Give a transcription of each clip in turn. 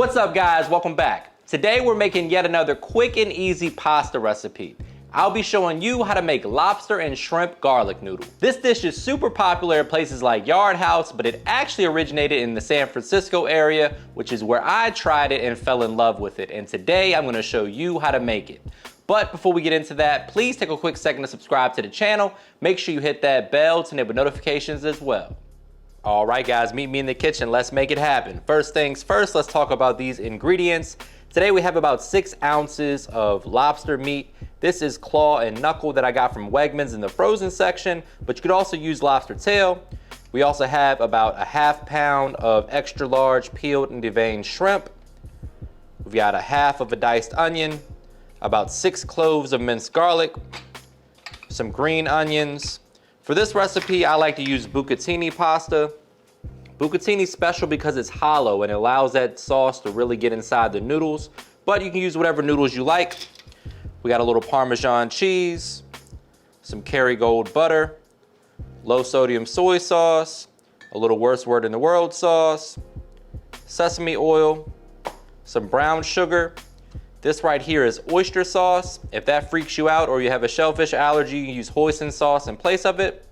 What's up guys, welcome back. Today we're making yet another quick and easy pasta recipe. I'll be showing you how to make lobster and shrimp garlic noodle. This dish is super popular at places like Yard House, but it actually originated in the San Francisco area, which is where I tried it and fell in love with it. And today I'm gonna show you how to make it. But before we get into that, please take a quick second to subscribe to the channel. Make sure you hit that bell to enable notifications as well. All right guys, meet me in the kitchen. Let's make it happen. First things first, let's talk about these ingredients. Today we have about 6 ounces of lobster meat. This is claw and knuckle that I got from Wegmans in the frozen section, but you could also use lobster tail. We also have about a ½ pound of extra large peeled and deveined shrimp. We've got a half of a diced onion, about 6 cloves of minced garlic, some green onions. For this recipe, I like to use Bucatini pasta. Bucatini's special because it's hollow and it allows that sauce to really get inside the noodles, but you can use whatever noodles you like. We got a little parmesan cheese, some Kerrygold butter, low sodium soy sauce, a little worst word in the world sauce, sesame oil, some brown sugar. This right here is oyster sauce. If that freaks you out or you have a shellfish allergy, you can use hoisin sauce in place of it.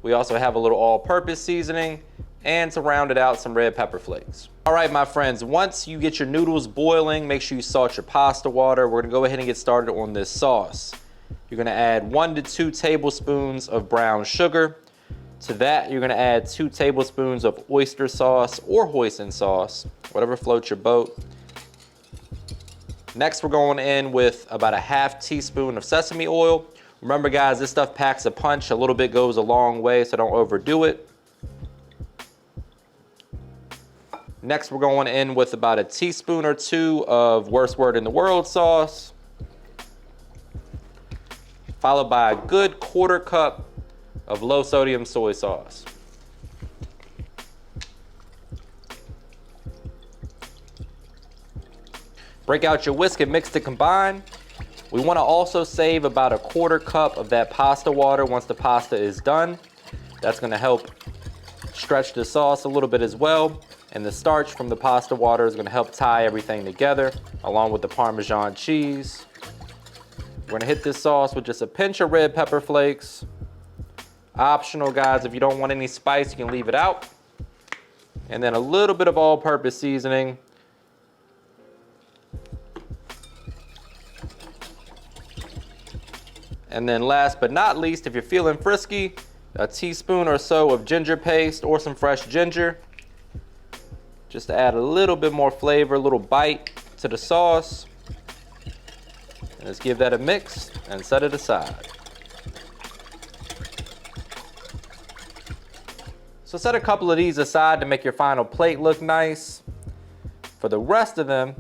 We also have a little all-purpose seasoning, and to round it out, some red pepper flakes. All right, my friends, once you get your noodles boiling, make sure you salt your pasta water. We're gonna go ahead and get started on this sauce. You're gonna add 1 to 2 tablespoons of brown sugar. To that, you're gonna add 2 tablespoons of oyster sauce or hoisin sauce, whatever floats your boat. Next, we're going in with about a ½ teaspoon of sesame oil. Remember guys, this stuff packs a punch. A little bit goes a long way, so don't overdo it. Next, we're going in with about a teaspoon or 2 of worst word in the world sauce, followed by a good 1/4 cup of low sodium soy sauce. Break out your whisk and mix to combine. We want to also save about a 1/4 cup of that pasta water once the pasta is done. That's going to help stretch the sauce a little bit as well. And the starch from the pasta water is going to help tie everything together along with the Parmesan cheese. We're going to hit this sauce with just a pinch of red pepper flakes. Optional guys, if you don't want any spice, you can leave it out. And then a little bit of all-purpose seasoning. And then last but not least, if you're feeling frisky, a teaspoon or so of ginger paste or some fresh ginger, just to add a little bit more flavor, a little bite to the sauce. And let's give that a mix and set it aside. So set a couple of these aside to make your final plate look nice. For the rest of them,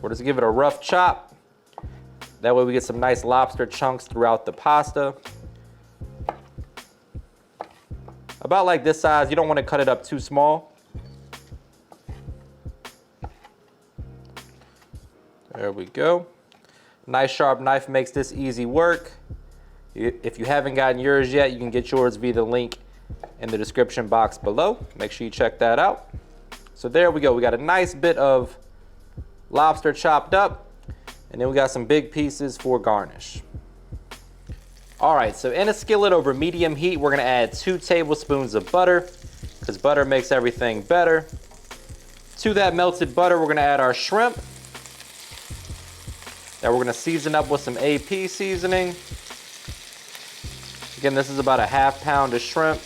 we'll just give it a rough chop. That way we get some nice lobster chunks throughout the pasta. About like this size. You don't want to cut it up too small. There we go. Nice sharp knife makes this easy work. If you haven't gotten yours yet, you can get yours via the link in the description box below. Make sure you check that out. So there we go. We got a nice bit of lobster chopped up, and then we got some big pieces for garnish. All right, so in a skillet over medium heat, we're gonna add 2 tablespoons of butter, because butter makes everything better. To that melted butter, we're gonna add our shrimp. That we're gonna season up with some AP seasoning. Again, this is about a ½ pound of shrimp.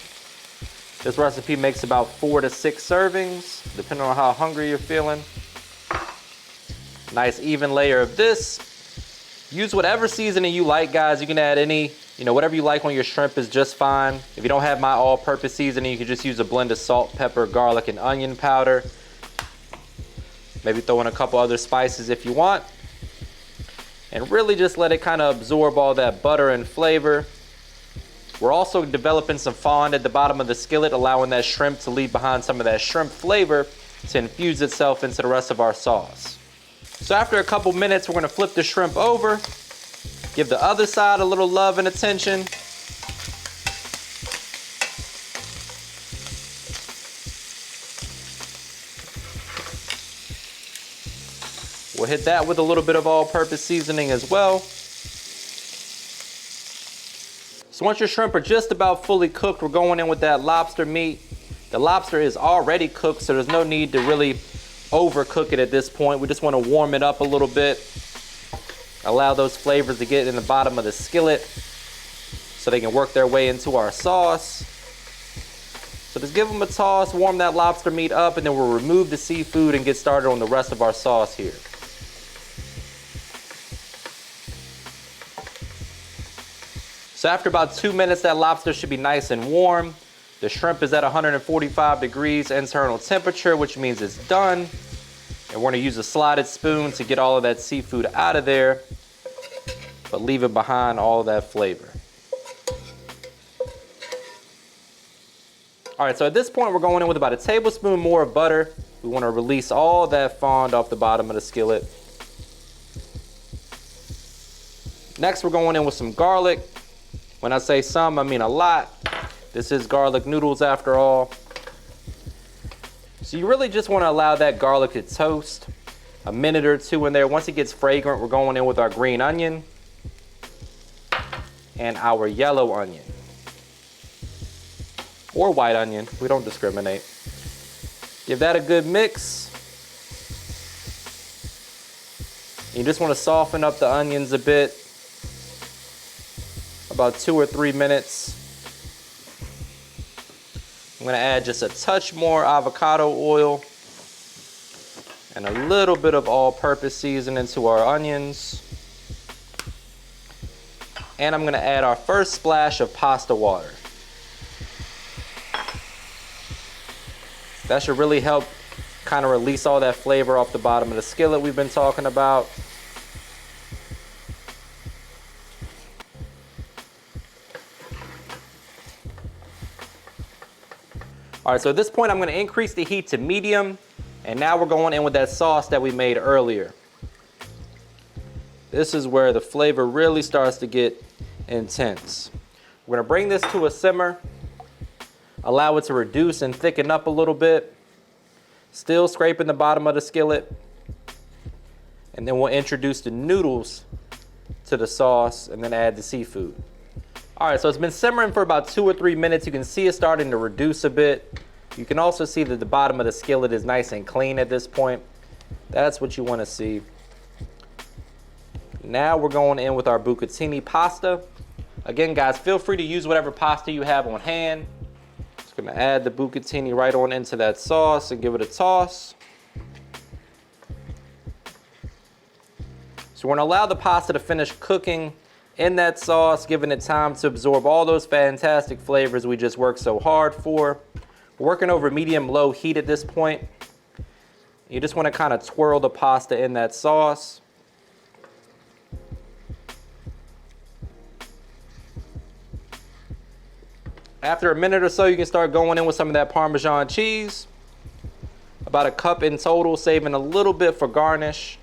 This recipe makes about 4 to 6 servings, depending on how hungry you're feeling. Nice even layer of this. Use whatever seasoning you like, guys. You can add any, whatever you like on your shrimp is just fine. If you don't have my all-purpose seasoning, you can just use a blend of salt, pepper, garlic, and onion powder. Maybe throw in a couple other spices if you want. And really just let it kind of absorb all that butter and flavor. We're also developing some fond at the bottom of the skillet, allowing that shrimp to leave behind some of that shrimp flavor to infuse itself into the rest of our sauce. So after a couple minutes, we're gonna flip the shrimp over, give the other side a little love and attention. We'll hit that with a little bit of all-purpose seasoning as well. So once your shrimp are just about fully cooked, we're going in with that lobster meat. The lobster is already cooked, so there's no need to really overcook it at this point. We just want to warm it up a little bit. Allow those flavors to get in the bottom of the skillet so they can work their way into our sauce. So just give them a toss, warm that lobster meat up, and then we'll remove the seafood and get started on the rest of our sauce here. So after about 2 minutes, that lobster should be nice and warm. The shrimp is at 145 degrees internal temperature, which means it's done. And we're gonna use a slotted spoon to get all of that seafood out of there, but leave it behind all of that flavor. All right, so at this point, we're going in with about a tablespoon more of butter. We wanna release all that fond off the bottom of the skillet. Next, we're going in with some garlic. When I say some, I mean a lot. This is garlic noodles after all. So you really just wanna allow that garlic to toast a minute or two in there. Once it gets fragrant, we're going in with our green onion and our yellow onion. Or white onion, we don't discriminate. Give that a good mix. You just want to soften up the onions a bit, about 2 or 3 minutes. I'm gonna add just a touch more avocado oil and a little bit of all-purpose seasoning to our onions. And I'm gonna add our first splash of pasta water. That should really help kind of release all that flavor off the bottom of the skillet we've been talking about. All right, so at this point, I'm gonna increase the heat to medium, and now we're going in with that sauce that we made earlier. This is where the flavor really starts to get intense. We're gonna bring this to a simmer, allow it to reduce and thicken up a little bit, still scraping the bottom of the skillet, and then we'll introduce the noodles to the sauce and then add the seafood. All right, so it's been simmering for about 2 or 3 minutes. You can see it starting to reduce a bit. You can also see that the bottom of the skillet is nice and clean at this point. That's what you want to see. Now we're going in with our Bucatini pasta. Again, guys, feel free to use whatever pasta you have on hand. Just gonna add the Bucatini right on into that sauce and give it a toss. So we're gonna allow the pasta to finish cooking in that sauce, giving it time to absorb all those fantastic flavors we just worked so hard for. We're working over medium-low heat at this point. You just wanna kind of twirl the pasta in that sauce. After a minute or so, you can start going in with some of that Parmesan cheese. About a cup in total, saving a little bit for garnish.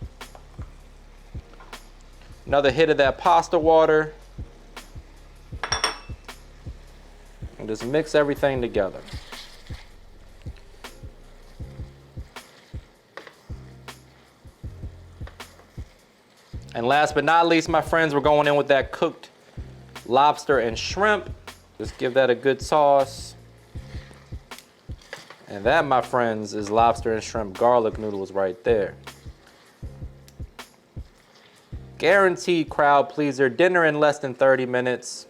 Another hit of that pasta water. And just mix everything together. And last but not least, my friends, we're going in with that cooked lobster and shrimp. Just give that a good toss. And that, my friends, is lobster and shrimp garlic noodles right there. Guaranteed crowd pleaser, dinner in less than 30 minutes.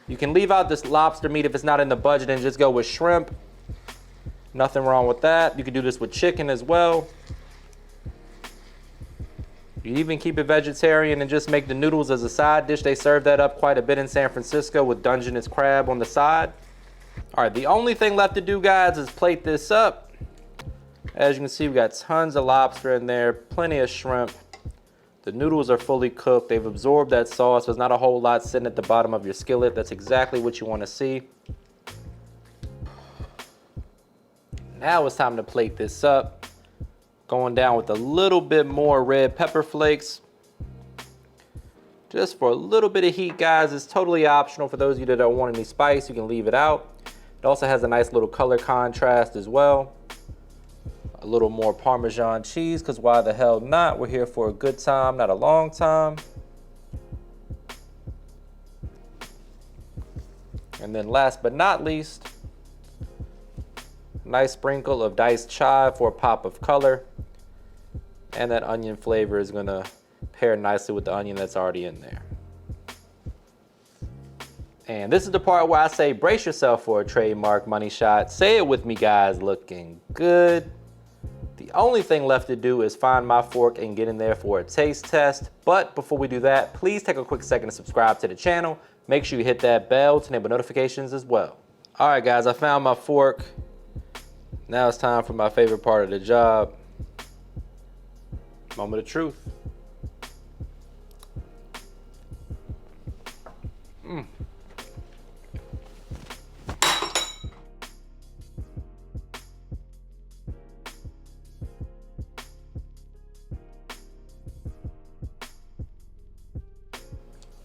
You can leave out this lobster meat if it's not in the budget and just go with shrimp. Nothing wrong with that. You can do this with chicken as well. You even keep it vegetarian and just make the noodles as a side dish. They serve that up quite a bit in San Francisco with Dungeness crab on the side. All right, the only thing left to do, guys, is plate this up. As you can see, we got tons of lobster in there, plenty of shrimp. The noodles are fully cooked. They've absorbed that sauce. There's not a whole lot sitting at the bottom of your skillet. That's exactly what you want to see. Now it's time to plate this up. Going down with a little bit more red pepper flakes. Just for a little bit of heat, guys. It's totally optional. For those of you that don't want any spice, you can leave it out. It also has a nice little color contrast as well. a little more Parmesan cheese, because why the hell not? We're here for a good time, not a long time. And then last but not least, nice sprinkle of diced chive for a pop of color. And that onion flavor is gonna pair nicely with the onion that's already in there. And this is the part where I say brace yourself for a trademark money shot. Say it with me, guys. Looking good. The only thing left to do is find my fork and get in there for a taste test. But before we do that, please take a quick second to subscribe to the channel. Make sure you hit that bell to enable notifications as well. All right, guys, I found my fork. Now it's time for my favorite part of the job. Moment of truth.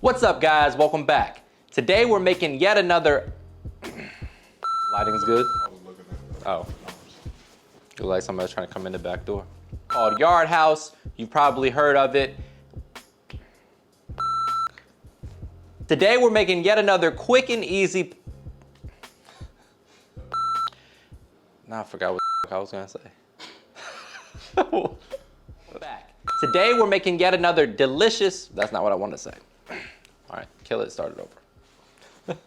What's up, guys? Welcome back. Today we're making yet another... Lighting's good? Oh. Look like somebody's trying to come in the back door. Called Yard House. You've probably heard of it. Today we're making yet another quick and easy... Now I forgot what the I was gonna say. Back. Today we're making yet another delicious... That's not what I wanted to say. All right, kill it, start it over.